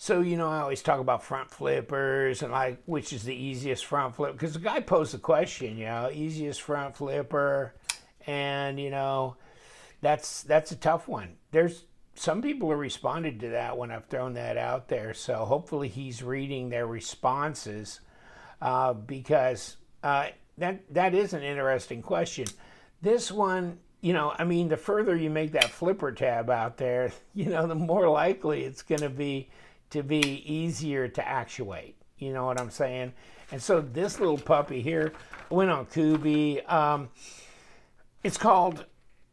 So, I always talk about front flippers and like which is the easiest front flip because the guy posed the question, easiest front flipper, and that's a tough one. There's some people have responded to that when I've thrown that out there, so hopefully he's reading their responses because that is an interesting question. This one, the further you make that flipper tab out there, the more likely it's going to be easier to actuate. You know what I'm saying? And so this little puppy here went on Kubey. It's called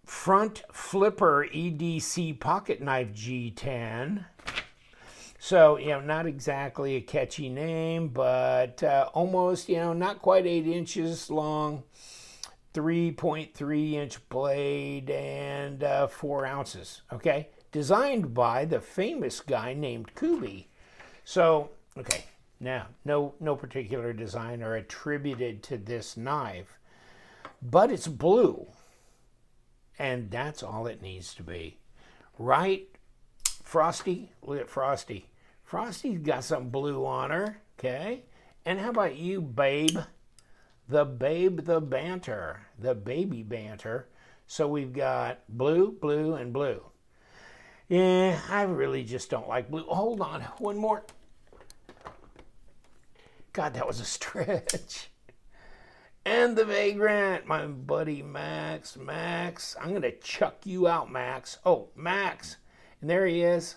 Front Flipper EDC Pocket Knife G10. So, not exactly a catchy name, but almost, not quite 8 inches long, 3.3 inch blade, and 4 ounces. Okay. Designed by the famous guy named Kubey. So, okay, now, no particular designer attributed to this knife, but it's blue, and that's all it needs to be. Right, Frosty? Look at Frosty. Frosty's got some blue on her, okay? And how about you, babe? The banter, the baby banter. So we've got blue, blue, and blue. Yeah, I really just don't like blue. Hold on, one more. God, that was a stretch. And the Vagrant, my buddy Max. Max, I'm going to chuck you out, Max. Oh, Max. And there he is.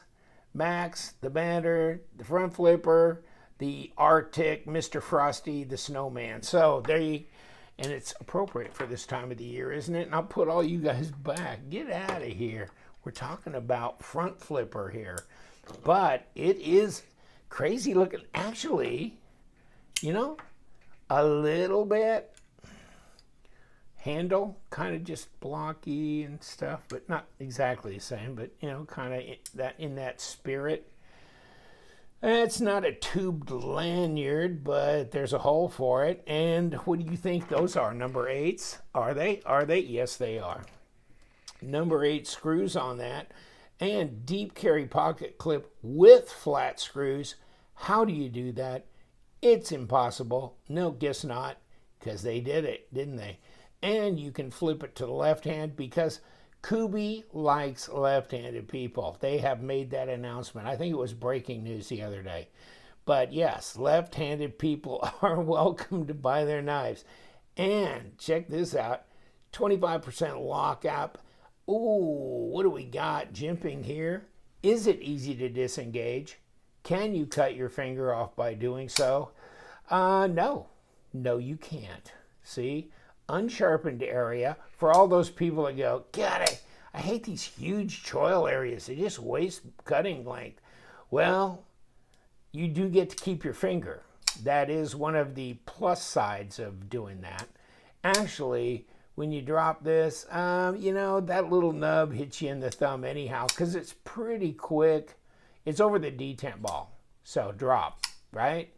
Max, the banter, the front flipper, the Arctic, Mr. Frosty, the snowman. So there you, and it's appropriate for this time of the year, isn't it? And I'll put all you guys back. Get out of here. We're talking about front flipper here, but it is crazy looking. Actually, a little bit handle kind of just blocky and stuff, but not exactly the same, but kind of in that spirit. It's not a tubed lanyard, but there's a hole for it. And what do you think those are? Number 8s? Are they? Yes, they are. Number 8 screws on that, and deep carry pocket clip with flat screws. How do you do that? It's impossible. No, guess not, because they did it, didn't they? And you can flip it to the left hand because Kubey likes left-handed people. They have made that announcement. I think it was breaking news the other day. But yes, left-handed people are welcome to buy their knives. And check this out, 25% lockup. Ooh, what do we got jimping here? Is it easy to disengage? Can you cut your finger off by doing so? No, you can't. See, unsharpened area for all those people that go, God, I hate these huge choil areas. They just waste cutting length. Well, you do get to keep your finger. That is one of the plus sides of doing that. Actually, when you drop this, that little nub hits you in the thumb anyhow because it's pretty quick. It's over the detent ball. So drop, right?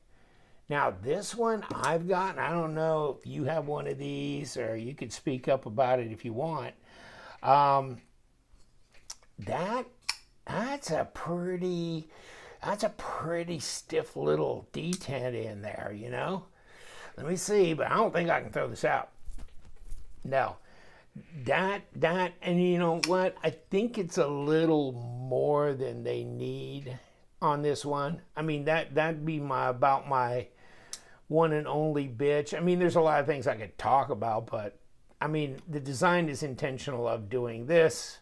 Now this one I've got, and I don't know if you have one of these or you could speak up about it if you want. That's a pretty stiff little detent in there, Let me see, but I don't think I can throw this out. No, and you know what? I think it's a little more than they need on this one. I mean, that'd be about my one and only bitch. I mean, there's a lot of things I could talk about, but I mean, the design is intentional of doing this.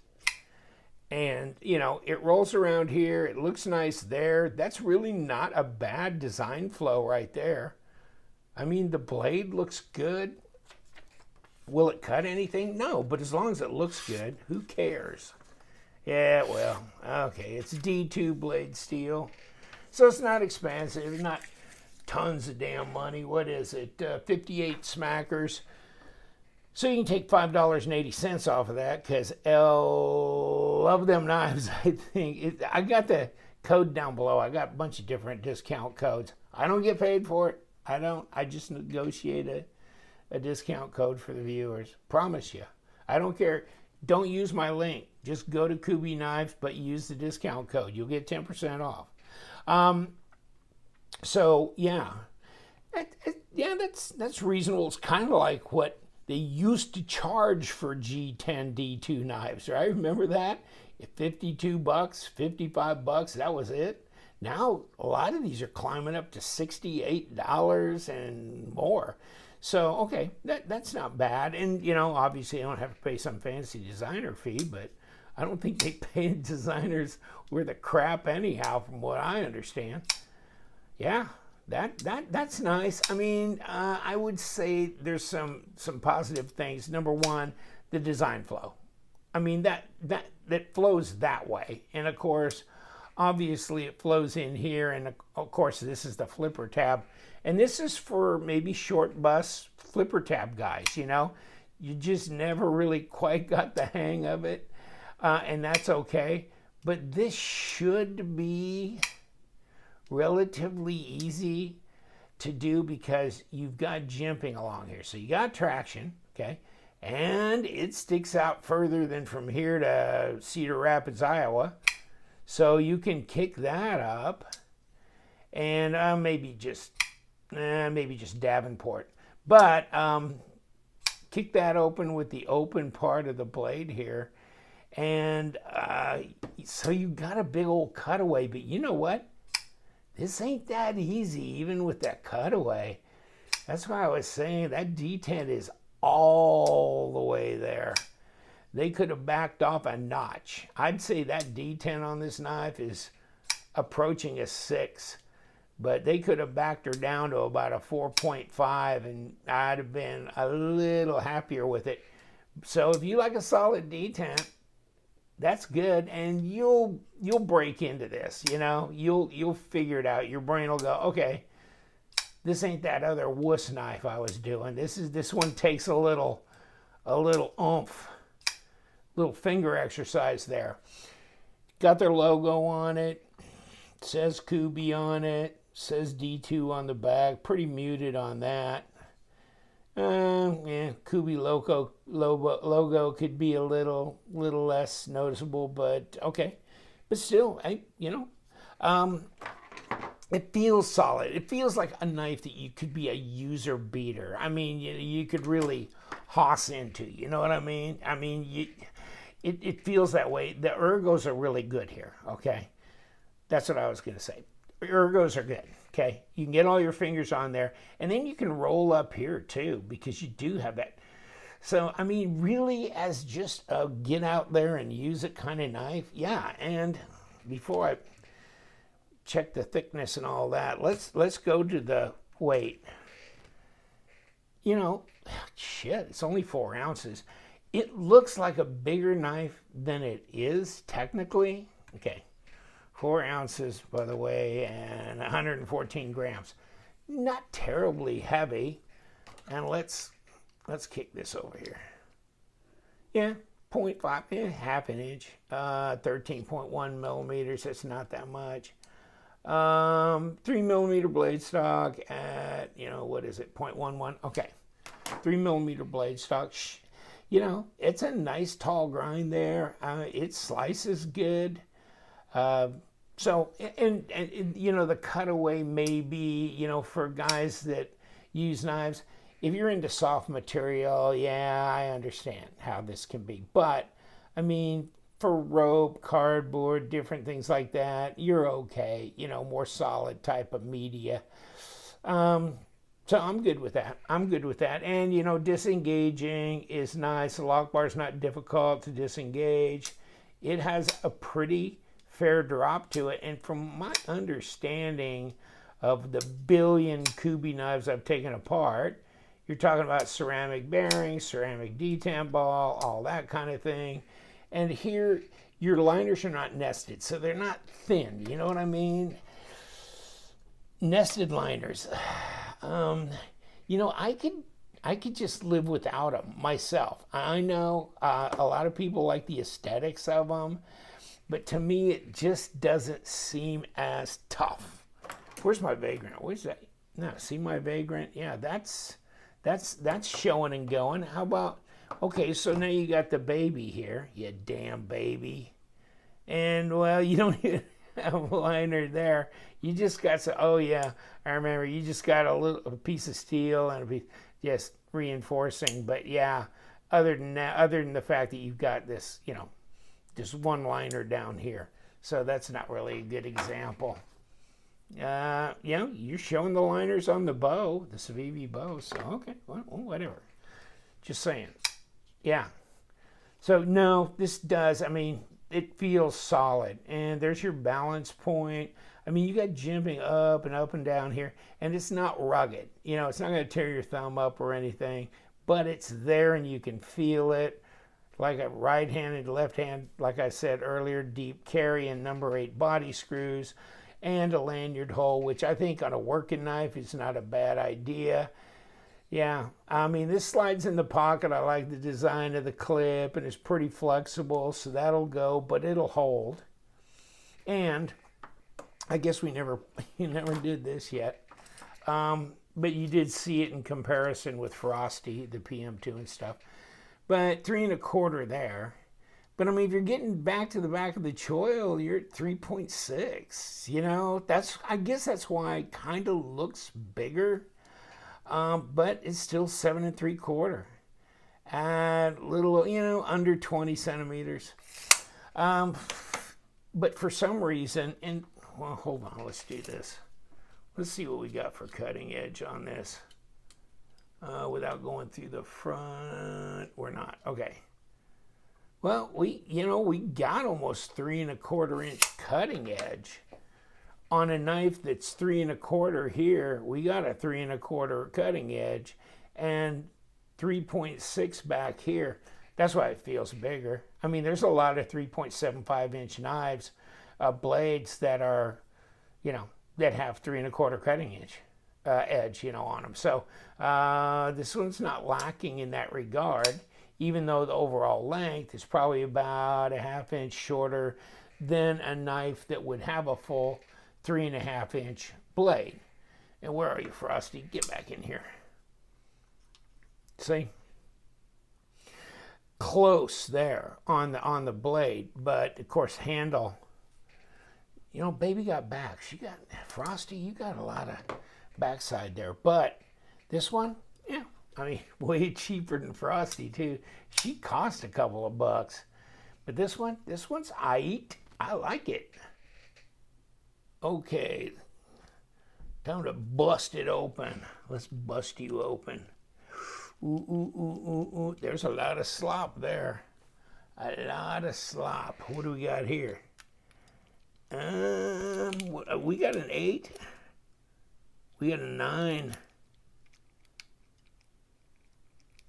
And, it rolls around here. It looks nice there. That's really not a bad design flow right there. I mean, the blade looks good. Will it cut anything? No, but as long as it looks good, who cares? Yeah, well, okay, it's D2 blade steel. So it's not expensive, not tons of damn money. What is it? 58 smackers. So you can take $5.80 off of that because love them knives, I think. I got the code down below. I got a bunch of different discount codes. I don't get paid for it. I don't. I just negotiate a discount code for the viewers. Promise you. I don't care. Don't use my link. Just go to Kubey Knives, but use the discount code. You'll get 10% off. So yeah, yeah, that's reasonable. It's kind of like what they used to charge for G10 D2 knives, right? Remember that? $52, $55, that was it. Now a lot of these are climbing up to $68 and more. So okay, that's not bad. And you know, obviously I don't have to pay some fancy designer fee, but I don't think they pay designers worth a crap anyhow, from what I understand. Yeah, that's nice. I mean, I would say there's some positive things. Number one, the design flow. I mean, that flows that way, and of course, obviously it flows in here, and of course this is the flipper tab, and this is for maybe short bus flipper tab guys. You know, you just never really quite got the hang of it, and that's okay. But this should be relatively easy to do because you've got jimping along here. So you got traction, okay? And it sticks out further than from here to Cedar Rapids, Iowa. So you can kick that up and maybe just Davenport. But kick that open with the open part of the blade here. And so you got a big old cutaway, but you know what? This ain't that easy, even with that cutaway. That's why I was saying that detent is all the way there. They could have backed off a notch. I'd say that detent on this knife is approaching a 6, but they could have backed her down to about a 4.5, and I'd have been a little happier with it. So if you like a solid detent, that's good, and you'll break into this. You know, you'll figure it out. Your brain will go, okay, this ain't that other wuss knife I was doing. This one takes a little oomph, little finger exercise there. Got their logo on it. Says Kubey on it. Says D2 on the back. Pretty muted on that. Yeah, Kubey logo could be a little less noticeable, but okay. But still, it feels solid. It feels like a knife that you could be a user beater. I mean, you could really hoss into. You know what I mean? I mean, it feels that way. The ergos are really good here. Okay, that's what I was gonna say. Ergos are good. Okay, you can get all your fingers on there, and then you can roll up here too, because you do have that. So, I mean, really, as just a get out there and use it kind of knife, yeah. And before I check the thickness and all that, let's go to the weight. You know, shit, it's only 4 ounces. It looks like a bigger knife than it is technically. Okay. 4 ounces, by the way, and 114 grams. Not terribly heavy. And let's kick this over here. Yeah, 0.5, half an inch, 13.1 millimeters. That's not that much. 3 millimeter blade stock at, what is it, 0.11? Okay, 3 millimeter blade stock. You know, it's a nice tall grind there. It slices good. So, and the cutaway may be, for guys that use knives, if you're into soft material, yeah, I understand how this can be. But, I mean, for rope, cardboard, different things like that, you're okay, more solid type of media. So I'm good with that. And, disengaging is nice. The lock bar is not difficult to disengage. It has a pretty fair drop to it, and from my understanding of the billion Kubey knives I've taken apart, you're talking about ceramic bearings, ceramic detent ball, all that kind of thing. And here your liners are not nested, so they're not thin, you know what I mean? Nested liners, I could just live without them myself. I know a lot of people like the aesthetics of them, but to me, it just doesn't seem as tough. Where's my Vagrant? Where's that? No, see my Vagrant? Yeah, that's showing and going. How about, okay, so now you got the baby here. You damn baby. And, well, you don't liner there. You just got some, oh yeah, I remember, you just got a piece of steel and a piece, just reinforcing. But yeah, other than that, other than the fact that you've got this, you know, just one liner down here. So that's not really a good example. You know, you're showing the liners on the bow, the Civivi bow, so okay, well, whatever. Just saying. Yeah. So no, this does, I mean, it feels solid. And there's your balance point. I mean, you got jumping up and down here, and it's not rugged. You know, it's not going to tear your thumb up or anything, but it's there and you can feel it. Like a right-handed, left-hand, like I said earlier, deep carry and number 8 body screws, and a lanyard hole, which I think on a working knife is not a bad idea. Yeah, I mean, this slides in the pocket. I like the design of the clip, and it's pretty flexible, so that'll go, but it'll hold. And I guess you never did this yet, but you did see it in comparison with Frosty, the PM2 and stuff. But 3 1/4 there. But I mean, if you're getting back to the back of the choil, you're at 3.6. You know, I guess that's why it kind of looks bigger. But it's still 7 3/4. And little, you know, under 20 centimeters. But for some reason, and well, hold on, let's do this. Let's see what we got for cutting edge on this. Without going through the front, we're not. Okay. Well, we got almost 3 1/4 inch cutting edge on a knife that's 3 1/4 here. We got a 3 1/4 cutting edge and 3.6 back here. That's why it feels bigger. I mean, there's a lot of 3.75 inch knives, blades that are, you know, that have 3 1/4 cutting edge, you know, on them. So this one's not lacking in that regard, even though the overall length is probably about a 1/2 inch shorter than a knife that would have a full 3 1/2 inch blade. And where are you, Frosty? Get back in here. See? Close there on the blade, but of course handle. You know, baby got back. Frosty, you got a lot of backside there. But this one, yeah, I mean, way cheaper than Frosty too. She cost a couple of bucks. But this one's I like it. Okay. Time to bust it open. Let's bust you open. Ooh. There's a lot of slop there. A lot of slop. What do we got here? We got an 8. We got a 9.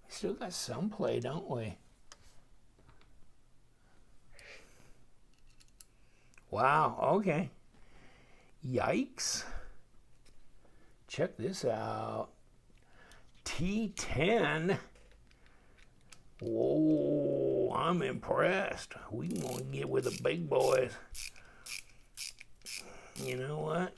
We still got some play, don't we? Wow, okay. Yikes. Check this out. T10. Whoa, I'm impressed. We can go get with the big boys. You know what?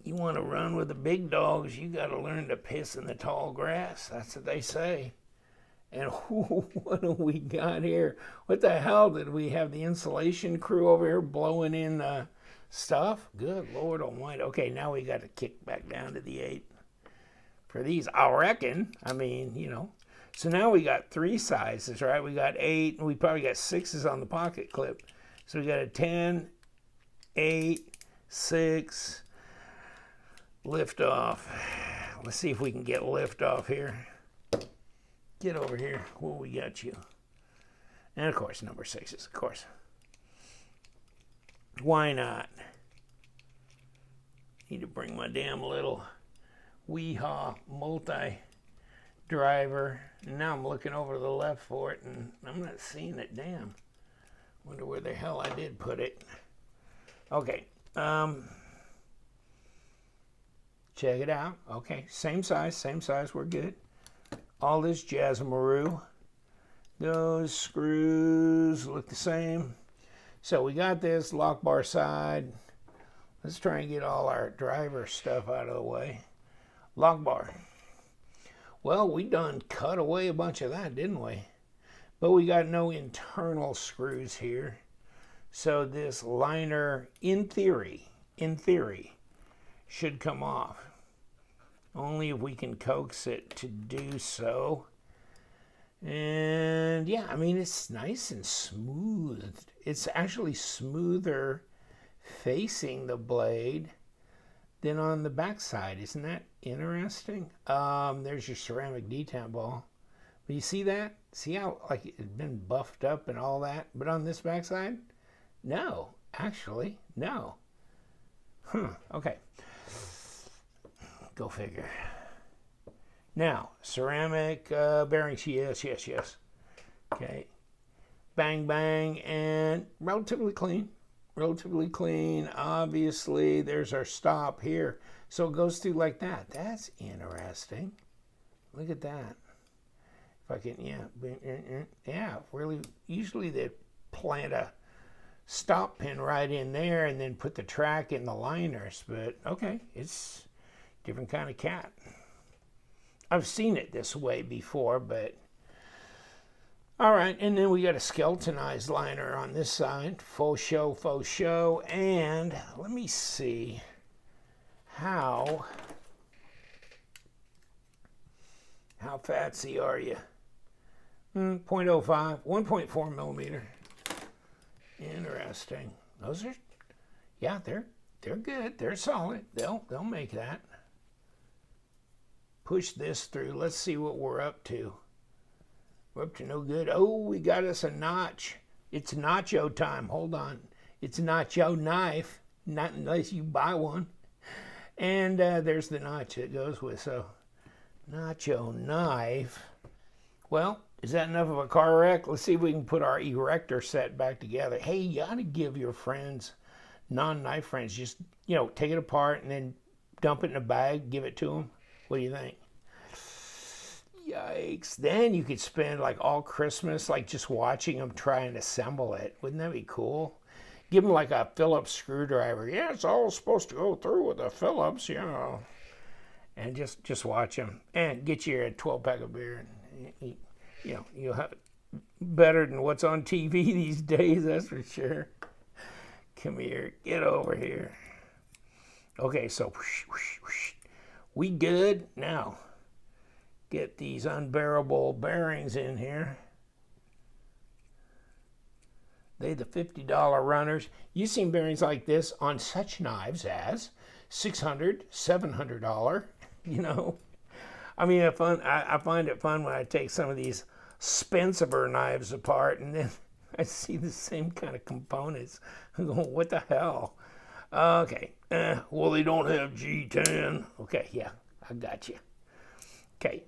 You want to run with the big dogs, you got to learn to piss in the tall grass. That's what they say. And what do we got here? What the hell? Did we have the insulation crew over here blowing in stuff? Good Lord Almighty. Okay, now we got to kick back down to the 8 for these, I reckon. I mean, you know. So now we got 3 sizes, right? We got 8, and we probably got 6s on the pocket clip. So we got a 10, 8, 6, lift off. Let's see if we can get lift off here. Get over here. Whoa, we got you. And of course, number 6s, of course. Why not? Need to bring my damn little Weehaw multi-driver. And now I'm looking over to the left for it, and I'm not seeing it. Damn. Wonder where the hell I did put it. Okay. Check it out. Okay, same size. We're good. All this jazzamaroo. Those screws look the same. So we got this lock bar side. Let's try and get all our driver stuff out of the way. Lock bar. Well, we done cut away a bunch of that, didn't we? But we got no internal screws here. So this liner, in theory, should come off. Only if we can coax it to do so. And yeah, I mean, it's nice and smooth. It's actually smoother facing the blade than on the back side. Isn't that interesting? There's your ceramic detent ball. But you see that? See how like it had been buffed up and all that? But on this back side, no. Actually, no. Okay. Go figure. Now, ceramic bearings, yes. Okay. Bang, bang, and relatively clean. Obviously, there's our stop here. So it goes through like that. That's interesting. Look at that. If I can, yeah, really, usually they plant a stop pin right in there and then put the track in the liners. But, okay, it's a different kind of cat. I've seen it this way before, but all right. And then we got a skeletonized liner on this side, faux show. And let me see how fancy are you? 0.05, 1.4 millimeter. Interesting. Those are, yeah, they're good. They're solid. They'll make that. Push this through. Let's see what we're up to. We're up to no good. Oh, we got us a notch. It's nacho time. Hold on. It's nacho knife. Not unless you buy one. And there's the notch that goes with. So, nacho knife. Well, is that enough of a car wreck? Let's see if we can put our erector set back together. Hey, you got to give your friends, non-knife friends, just, take it apart and then dump it in a bag, give it to them. What do you think? Yikes. Then you could spend like all Christmas like just watching them try and assemble it. Wouldn't that be cool? Give them like a Phillips screwdriver. Yeah, it's all supposed to go through with a Phillips, And just watch them. And get you a 12-pack of beer. And, you'll have it better than what's on TV these days, that's for sure. Come here. Get over here. Okay, so we good? Now, get these unbearable bearings in here. They the $50 runners. You've seen bearings like this on such knives as $600, $700, I mean, I find it fun when I take some of these Spencer knives apart and then I see the same kind of components. I'm going, what the hell? Okay. Well, they don't have G10. Okay, yeah, I got you. Okay.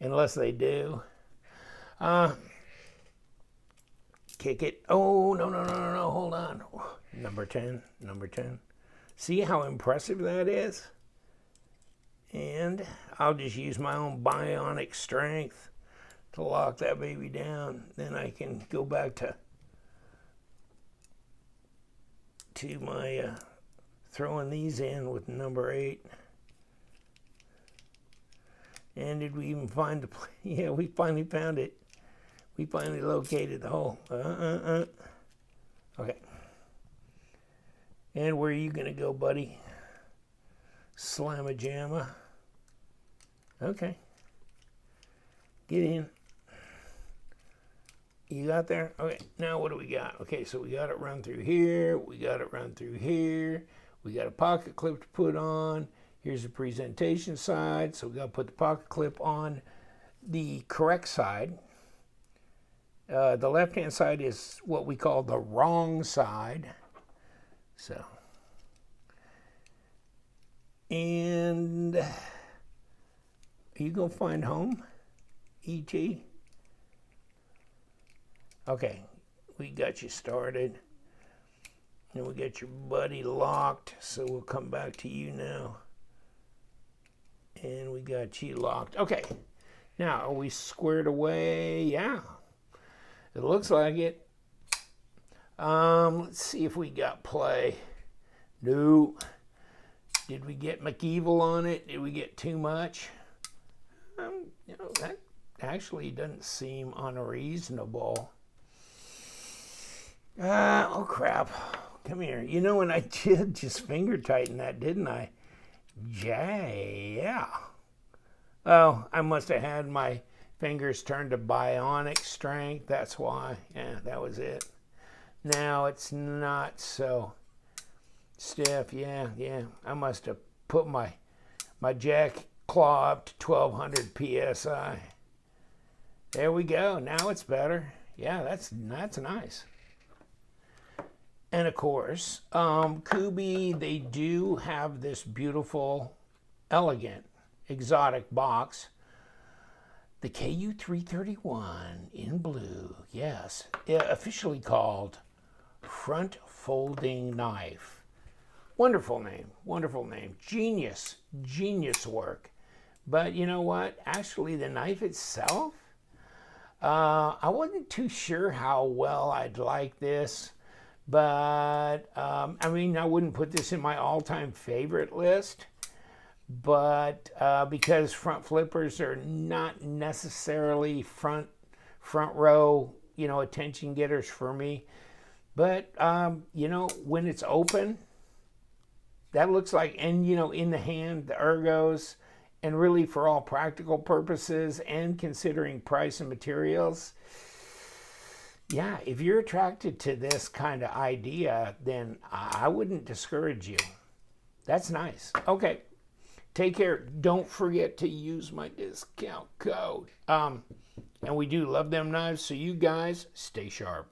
Unless they do. Kick it. Oh, no. Hold on. Number 10. See how impressive that is? And I'll just use my own bionic strength to lock that baby down. Then I can go back to my throwing these in with number 8. And did we even find the place? Yeah, we finally found it. We finally located the hole. Okay. And where are you gonna go, buddy? Slamma-jamma. Okay. Get in. You got there? Okay, now what do we got? Okay, so we got it run through here. We got a pocket clip to put on. Here's the presentation side. So we got to put the pocket clip on the correct side. The left-hand side is what we call the wrong side. So. And are you going to find home, E.T.? Okay, we got you started. And we got your buddy locked, so we'll come back to you now. And we got you locked. Okay, now are we squared away? Yeah, it looks like it. Let's see if we got play. No. Did we get McEvil on it? Did we get too much? That actually doesn't seem unreasonable. Oh crap. Come here. You know, and I did just finger tighten that, didn't I? Yeah. Oh, I must have had my fingers turned to bionic strength. That's why. Yeah, that was it. Now it's not so stiff. Yeah. I must have put my jack claw up to 1200 psi. There we go. Now it's better. Yeah, that's nice. And of course, Kubey, they do have this beautiful, elegant, exotic box. The KU331 in blue, yes, officially called Front Folding Knife. Wonderful name, genius work. But you know what? Actually, the knife itself, I wasn't too sure how well I'd like this. But, I mean, I wouldn't put this in my all-time favorite list. But because front flippers are not necessarily front row, attention getters for me. But, when it's open, that looks like, and, in the hand, the ergos, and really for all practical purposes and considering price and materials, yeah, if you're attracted to this kind of idea, then I wouldn't discourage you. That's nice. Okay, take care. Don't forget to use my discount code. And we do love them knives, so you guys stay sharp.